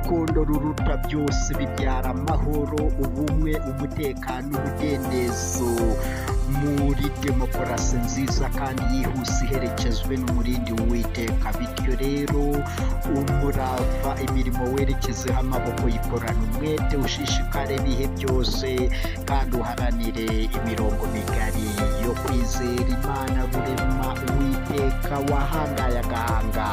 urukundo ruruta byose bibyara amahoro, ubumwe, umutekano n'umudendezo muri demokarasi nziza kandi yihuse iherekezwe n'umurindi w'Uwiteka. Bityo rero umurava, imirimo werekezeho amaboko, yikorana umwete, ushishikare ibihe byose kandi uharanire imirongo migari yo kwizera Imana rurema Uwiteka wahangaye agahanga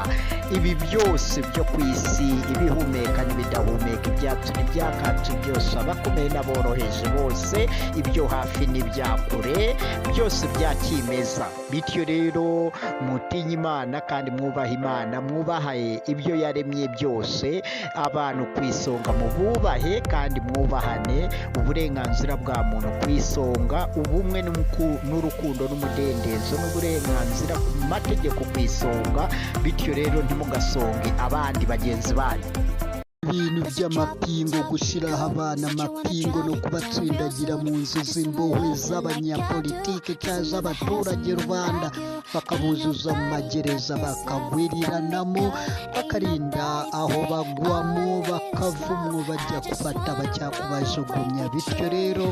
ibi byose byo ku isi, ibihumeka n'ibidahumeka, ibyatsi n'ibyakatsi byose, abakomeye n'aboroheje bose, ibyo hafi n'ibya kure byose bya kimeza. Bityo rero mutinye Imana kandi mwubahe Imana, mwubahe ibyo yaremye byose, abantu ku isonga mububahe kandi mwubahane, uburenganzira bwa muntu ku isonga, ubumwe n'urukundo n'umudendezo n'uburenganzira ku mategeko ku isonga. Bityo rero ntimugasonge abandi bagenzi banyu. Ibintu by'amapingo, gushyiraho abana amapingo no kubatsindagira mu nzu z'imbohe z'abanyapolitike cyangwa z'abaturage rubanda, bakabuzuza mu magereza bakagwiriranamo, bakarinda aho bagwamo bakavumwo bajya kubata bajya kubajugunya. Bityo rero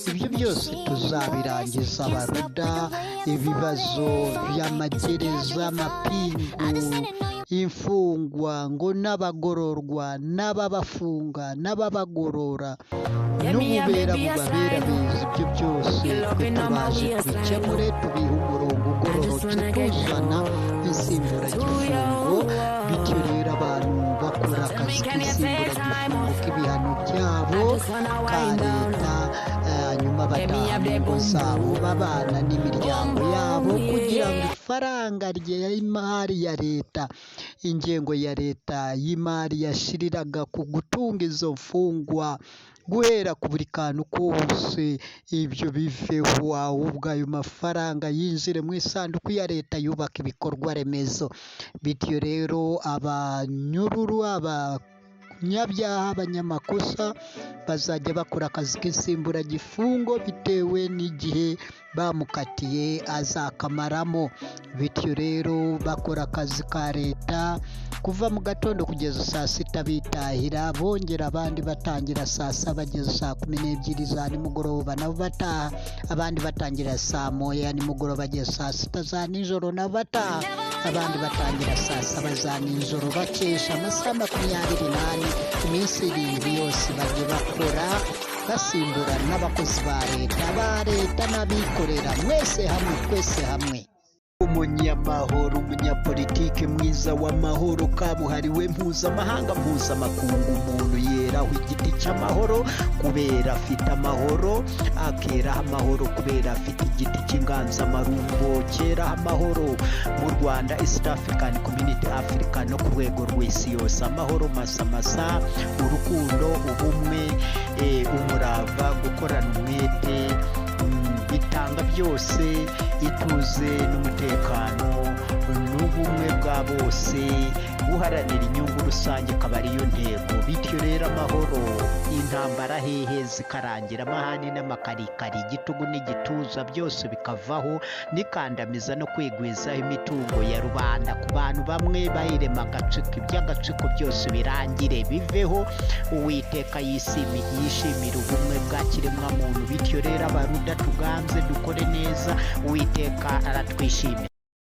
ibyo byose tuzabirangiza baruda, ibibazo by'amagereza, amapingu, imfungwa ngo n'abagororwa n'ababafunga n'ababagorora n'ububera bubabera bizi, ibyo byose twe tubaje tubikemure, tubihe umurongo ugororotse tuzana insimburagifungo. Bityo rero abantu bakora akazi k'insimburagifungo k'ibihano byabo ka leta, hanyuma bataha mu ngo zabo babana n'imiryango yabo, kugira ngo ifaranga ry'imari ya leta, ingengo ya leta y'imari yashiriraga ku gutunga izo mfungwa, guhera ku buri kantu kose, ibyo biveho, ahubwo ayo mafaranga yinjire mu isanduku ya leta yubaka ibikorwa remezo. Bityo rero abanyururu, abanyabyaha, abanyamakosa bazajya bakora akazi k'insimburagifungo bitewe n'igihe bamukatiye azakamaramo. Bityo rero bakora akazi ka leta kuva mu gatondo kugeza saa sita bitahira, bongera abandi batangira saa saba bageza saa 12 za nimugoroba nabo bataha, abandi batangira saa moya nimugoroba bageza saa sita za nijoro nabo bataha, abandi batangira saa saba za nijoro bakesha amasaha 28, iminsi 7 yose bajye bakora basimbura n'abakozi ba leta n'abikorera, mwese hamwe, twese hamwe. Umunyamahoro, umunyapolitike mwiza w'amahoro kabuhariwe, mpuzamahanga, mpuzamakungu, umuntu yeraho igiti cy'amahoro kubera afite amahoro, akeraho amahoro kubera afite igiti cy'inganzamarumbo cyeraho amahoro. Mu Rwanda, East African Community, Africa no ku rwego rw'isi yose, amahoro masamasa, urukundo, ubumwe, umurava, gukorana umwete, bitanga byose, ituze n'umutekano n'ubumwe bwa bose, guharanira inyungu rusange akaba ariyo ntego. Bityo rero amahoro, intambara hehe zikarangira, amahane n'amakarikari, igitugu n'igituza byose bikavaho, n'ikandamiza no kwigwizaho imitungo ya rubanda ku bantu bamwe bayirema agatsiko, iby'agatsiko byose birangire biveho, Uwiteka yishimira ubumwe bwa kiremwa muntu. Bityo rero abaruda tuganze dukore neza, Uwiteka aratwishimira.